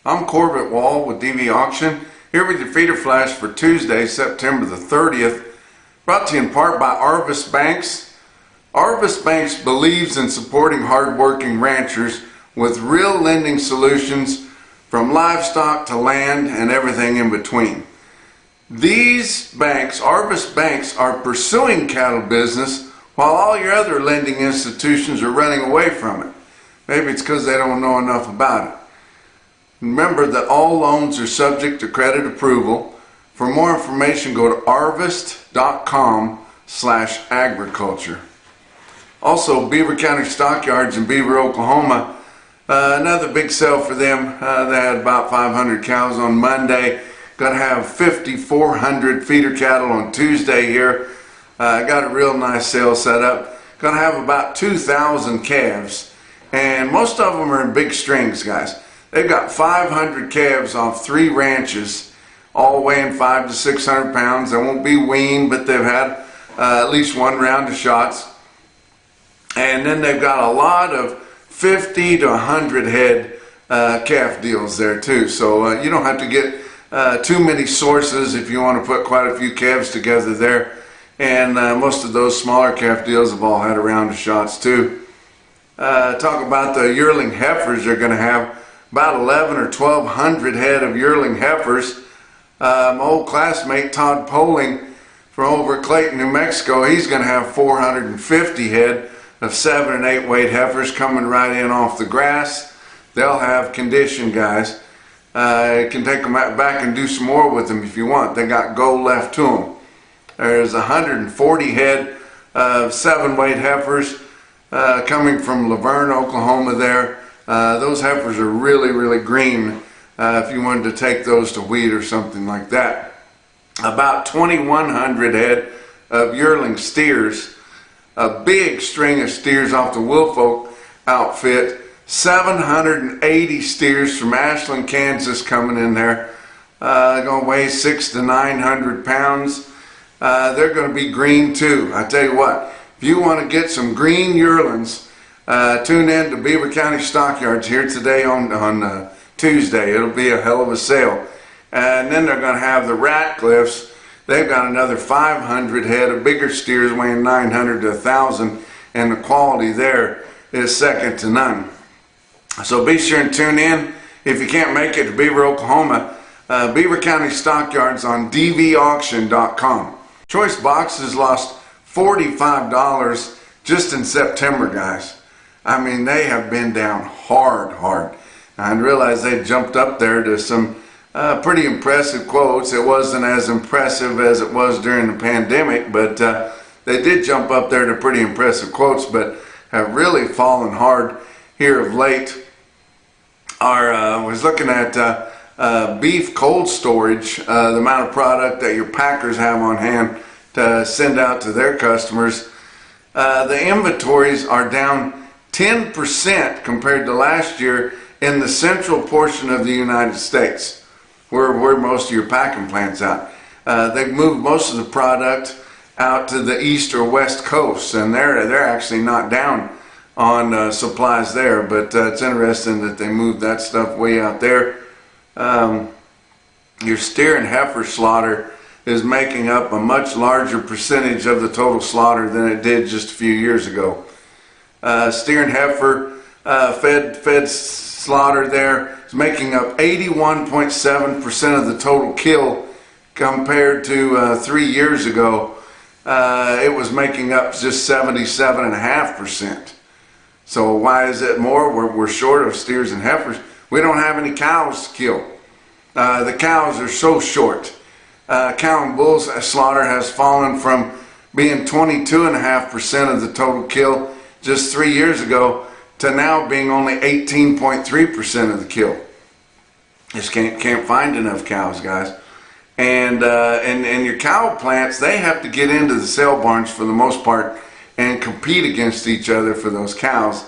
I'm Corbitt with DVAuction, here with your feeder flash for Tuesday, September the 30th, brought to you in part by Arvis Banks. Arvis Banks believes in supporting hardworking ranchers with real lending solutions from livestock to land and everything in between. These banks, Arvis Banks, are pursuing cattle business while all your other lending institutions are running away from it. Maybe it's because they don't know enough about it. Remember that all loans are subject to credit approval. For more information, go to arvest.com/agriculture. Also, Beaver County Stockyards in Beaver, Oklahoma, another big sale for them. They had about 500 cows on Monday. Going to have 5,400 feeder cattle on Tuesday here. Got a real nice sale set up. Going to have about 2,000 calves. And most of them are in big strings, guys. They've got 500 calves off 3 ranches, all weighing 500 to 600 pounds. They won't be weaned, but they've had at least one round of shots. And then they've got a lot of 50 to 100 head calf deals there too. So you don't have to get too many sources if you want to put quite a few calves together there. And most of those smaller calf deals have all had a round of shots too. Talk about the yearling heifers. They're going to have about 11 or 1,200 head of yearling heifers. My old classmate Todd Poling from over at Clayton, New Mexico, he's going to have 450 head of 7 and 8 weight heifers coming right in off the grass. They'll have condition, guys. You can take them back and do some more with them if you want. They got go left to them. There's 140 head of 7 weight heifers coming from Laverne, Oklahoma there. Those heifers are really green if you wanted to take those to wheat or something like that. About 2,100 head of yearling steers, a big string of steers off the Woolfolk outfit, 780 steers from Ashland, Kansas coming in there. They're going to weigh 600 to 900 pounds. They're going to be green too. I tell you what, if you want to get some green yearlings, tune in to Beaver County Stockyards here today on Tuesday. It'll be a hell of a sale. And then they're going to have the Ratcliffs. They've got another 500 head of bigger steers weighing 900 to 1,000, and the quality there is second to none. So be sure and tune in. If you can't make it to Beaver, Oklahoma, Beaver County Stockyards on DVAuction.com. Choice boxes lost $45 just in September, guys. I mean, they have been down hard. I realized they jumped up there to some pretty impressive quotes. It wasn't as impressive as it was during the pandemic, but they did jump up there to pretty impressive quotes, but have really fallen hard here of late. I was looking at beef cold storage, the amount of product that your packers have on hand to send out to their customers. The inventories are down 10% compared to last year in the central portion of the United States, where most of your packing plants out. They've moved most of the product out to the east or west coast, and they're actually not down on supplies there, but it's interesting that they moved that stuff way out there. Your steer and heifer slaughter is making up a much larger percentage of the total slaughter than it did just a few years ago. Steer and heifer fed slaughter there is making up 81.7% of the total kill, compared to 3 years ago. It was making up just 77.5%. So why is it more? We're short of steers and heifers. We don't have any cows to kill. The cows are so short. Cow and bull slaughter has fallen from being 22.5% of the total kill just 3 years ago to now being only 18.3% of the kill. Just can't find enough cows, guys. And your cow plants, they have to get into the sale barns for the most part and compete against each other for those cows.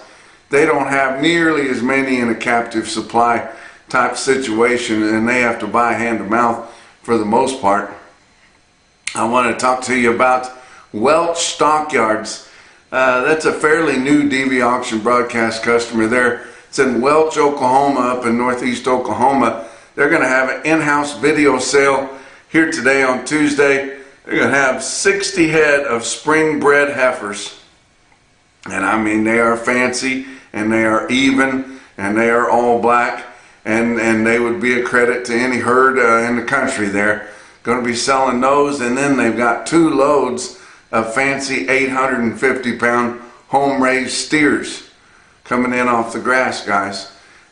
They don't have nearly as many in a captive supply type situation, and they have to buy hand to mouth for the most part. I want to talk to you about Welch Stockyards. That's a fairly new DVAuction broadcast customer there. It's in Welch, Oklahoma, up in northeast Oklahoma. They're going to have an in-house video sale here today on Tuesday. They're going to have 60 head of spring bred heifers. And I mean, they are fancy, and they are even, and they are all black, and they would be a credit to any herd in the country there. Going to be selling those, and then they've got 2 loads of fancy 850-pound home-raised steers coming in off the grass, guys.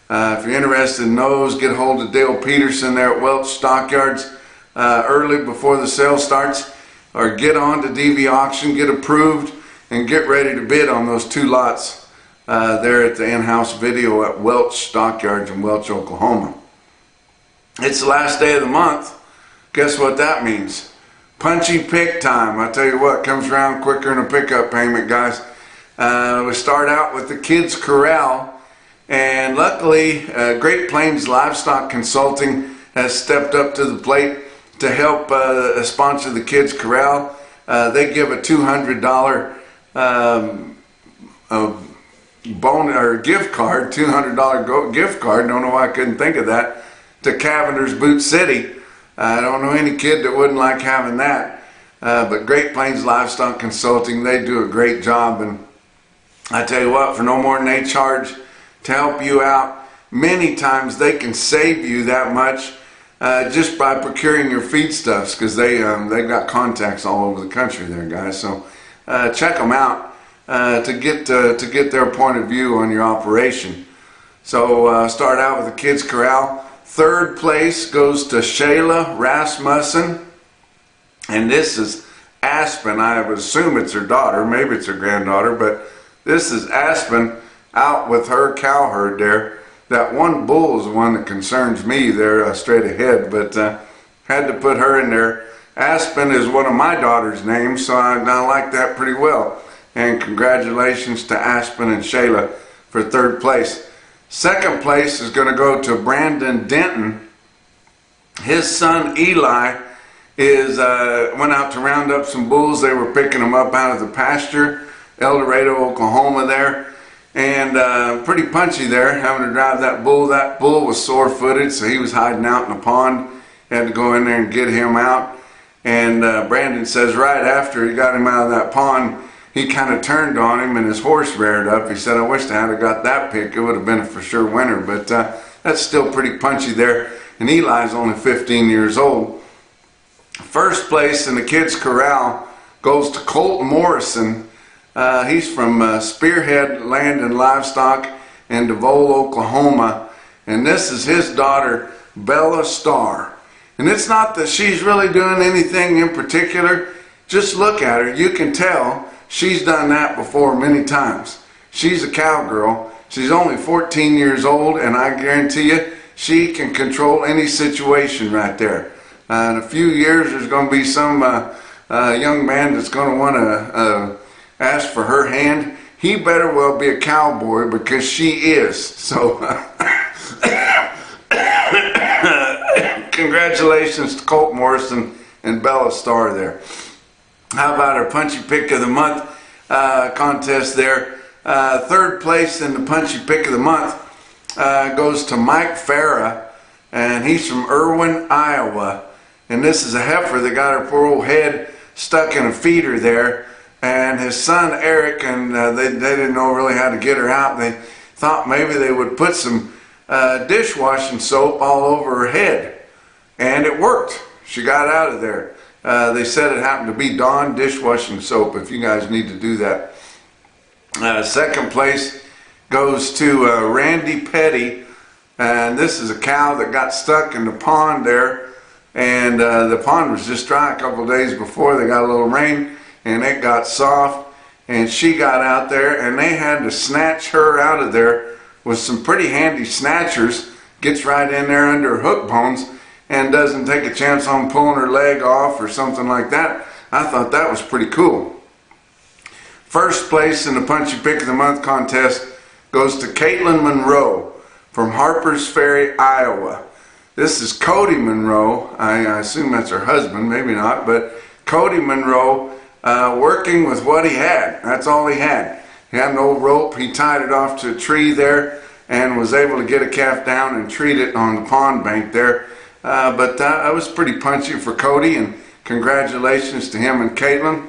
If you're interested in those, get a hold of Dale Peterson there at Welch Stockyards early before the sale starts, or get on to DVAuction, get approved, and get ready to bid on those 2 lots there at the in-house video at Welch Stockyards in Welch, Oklahoma. It's the last day of the month. Guess what that means? Punchy pick time. I tell you what, comes around quicker than a pickup payment, guys. We start out with the kids' corral, and luckily Great Plains Livestock Consulting has stepped up to the plate to help sponsor the kids' corral. They give a $200 bonus or gift card, $200 gift card. Don't know why I couldn't think of that, to Cavender's Boot City. I don't know any kid that wouldn't like having that. But Great Plains Livestock Consulting, they do a great job, and I tell you what, for no more than they charge to help you out, many times they can save you that much just by procuring your feedstuffs, because they've got contacts all over the country there, guys. So check them out to get their point of view on your operation. So start out with the kids' corral. 3rd place goes to Shayla Rasmussen, and this is Aspen. I would assume it's her daughter, maybe it's her granddaughter, but this is Aspen out with her cow herd there. That one bull is the one that concerns me there straight ahead, but had to put her in there. Aspen is one of my daughter's names, so I like that pretty well. And congratulations to Aspen and Shayla for 3rd place. 2nd place is going to go to Brandon Denton. His son Eli went out to round up some bulls. They were picking them up out of the pasture, El Dorado, Oklahoma there. And pretty punchy there, having to drive that bull. That bull was sore-footed, so he was hiding out in the pond. Had to go in there and get him out. And Brandon says right after he got him out of that pond, he kind of turned on him and his horse reared up. He said, I wish I had got that pick. It would have been a for sure winner. But that's still pretty punchy there. And Eli's only 15 years old. 1st place in the kids' corral goes to Colt Morrison. He's from Spearhead Land and Livestock in DeVole, Oklahoma. And this is his daughter, Bella Starr. And it's not that she's really doing anything in particular. Just look at her. You can tell she's done that before many times. She's a cowgirl. She's only 14 years old, and I guarantee you she can control any situation right there. In a few years, there's going to be some young man that's going to want to ask for her hand. He better well be a cowboy, because she is. So congratulations to Colt Morrison and Bella Starr there. How about our Punchy Pick of the Month contest there? 3rd place in the Punchy Pick of the Month goes to Mike Farah, and he's from Irwin, Iowa. And this is a heifer that got her poor old head stuck in a feeder there. And his son Eric, and they didn't know really how to get her out. They thought maybe they would put some dishwashing soap all over her head. And it worked. She got out of there. They said it happened to be Dawn dishwashing soap, if you guys need to do that. 2nd place goes to Randy Petty, and this is a cow that got stuck in the pond there, and the pond was just dry a couple days before. They got a little rain, and it got soft, and she got out there, and they had to snatch her out of there with some pretty handy snatchers. Gets right in there under her hook bones and doesn't take a chance on pulling her leg off or something like that. I thought that was pretty cool. 1st place in the Punchy Pick of the Month contest goes to Caitlin Monroe from Harpers Ferry, Iowa. This is Cody Monroe. I assume that's her husband, maybe not, but Cody Monroe working with what he had. That's all he had. He had an old rope. He tied it off to a tree there, and was able to get a calf down and treat it on the pond bank there. But that was pretty punchy for Cody, and congratulations to him and Caitlin.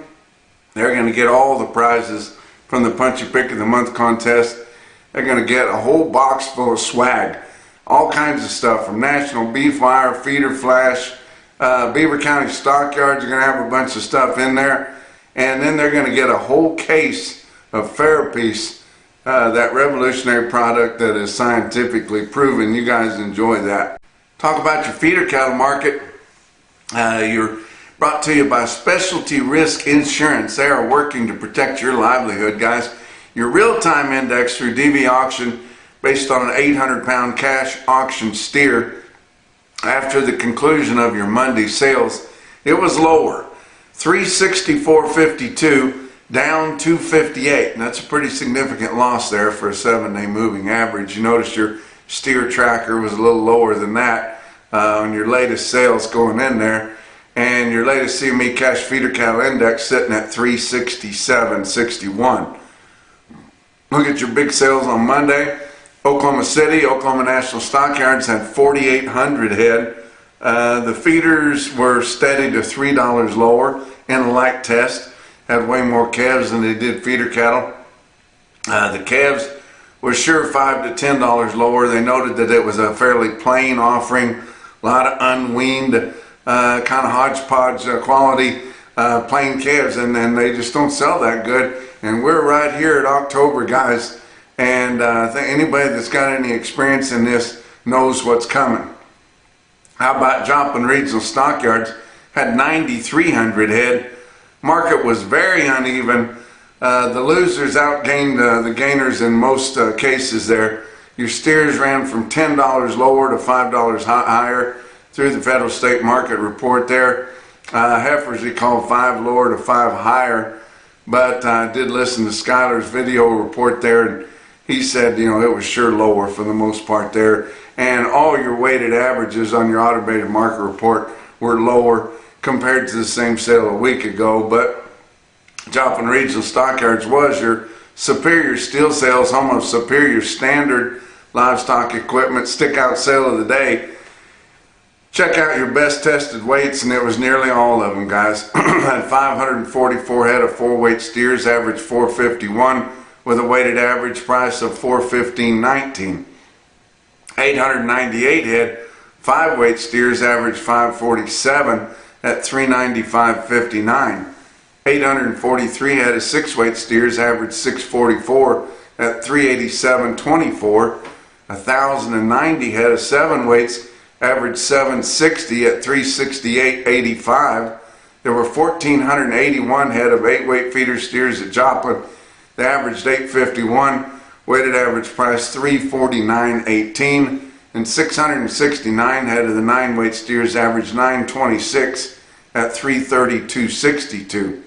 They're going to get all the prizes from the Punchy Pick of the Month contest. They're going to get a whole box full of swag. All kinds of stuff from NationalBeefWire, Feeder Flash, Beaver County Stockyards are going to have a bunch of stuff in there. And then they're going to get a whole case of Therapies, that revolutionary product that is scientifically proven. You guys enjoy that. Talk about your feeder cattle market. You're brought to you by Specialty Risk Insurance. They are working to protect your livelihood, guys. Your real-time index through DVAuction, based on an 800-pound cash auction steer, after the conclusion of your Monday sales, it was lower, 364.52 down 258, and that's a pretty significant loss there for a 7-day moving average. You notice your steer tracker was a little lower than that on your latest sales going in there, and your latest CME cash feeder cattle index sitting at 367.61. Look at your big sales on Monday. Oklahoma City, Oklahoma National Stockyards had 4,800 head. The feeders were steady to $3 lower, and a like test had way more calves than they did feeder cattle. The calves were sure $5 to $10 lower. They noted that it was a fairly plain offering, a lot of unweaned, kind of hodgepodge quality plain calves, and then they just don't sell that good. And we're right here at October, guys, and I think anybody that's got any experience in this knows what's coming. How about Joplin Regional Stockyards? Had 9,300 head. Market was very uneven. The losers outgained the gainers in most cases there. Your steers ran from $10 lower to $5 higher through the federal state market report there. Heifers he called 5 lower to 5 higher. But I did listen to Skyler's video report there, and he said, you know, it was sure lower for the most part there. And all your weighted averages on your automated market report were lower compared to the same sale a week ago. But Joplin Regional Stockyards was your superior steel sales, home of superior standard livestock equipment, stick out sale of the day. Check out your best tested weights, and it was nearly all of them, guys. Had 544 head of 4-weight steers, average 451, with a weighted average price of 415.19. 898 head 5-weight steers, average 547 at 395.59. 843 head of 6-weight steers, average 644 at 387.24. 1,090 head of 7 weights, average 760 at 368.85. There were 1,481 head of 8-weight feeder steers at Joplin. They averaged 851, weighted average price 349.18, and 669 head of the 9-weight steers averaged 926 at 332.62.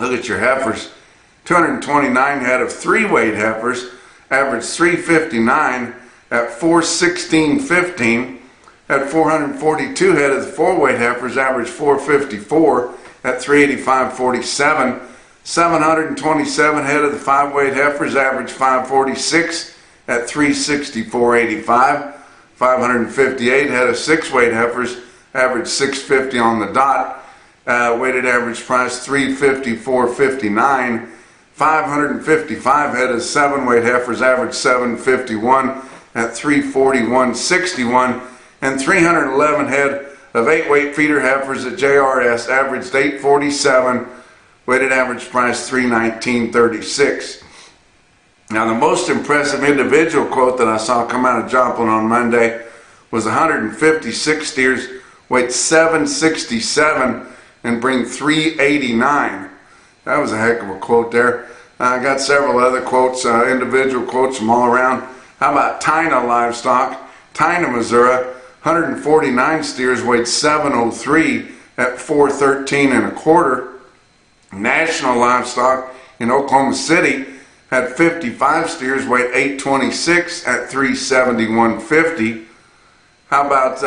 Look at your heifers. 229 head of 3-weight heifers averaged 359 at 416.15. At 442 head of the 4-weight heifers averaged 454 at 385.47. 727 head of the 5-weight heifers averaged 546 at 364.85. 558 head of 6-weight heifers averaged 650 on the dot. Weighted average price 354.59. 555 head of 7-weight heifers averaged 751 at 341.61. And 311 head of 8-weight feeder heifers at JRS averaged 847, weighted average price 319.36. Now, the most impressive individual quote that I saw come out of Joplin on Monday was 156 steers, weighed 767 and bring 389. That was a heck of a quote there. I got several other quotes, individual quotes from all around. How about Tina Livestock? Tina, Missouri. 149 steers weighed 703 at 413 1/4. National Livestock in Oklahoma City had 55 steers weighed 826 at 371.50. How about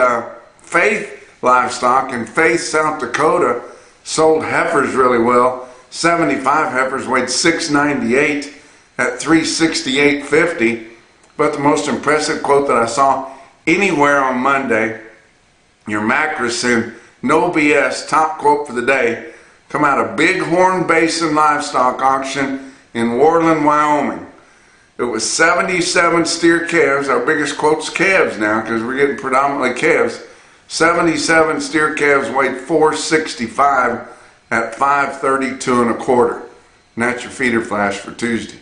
Faith Livestock in Faith, South Dakota? Sold heifers really well. 75 heifers weighed 698 at 368.50. But the most impressive quote that I saw anywhere on Monday, your Macrocin, no BS, top quote for the day, come out of Bighorn Basin Livestock Auction in Warland, Wyoming. It was 77 steer calves. Our biggest quote's calves now because we're getting predominantly calves. 77 steer calves weighed 465 at 532 1/4. And that's your feeder flash for Tuesday.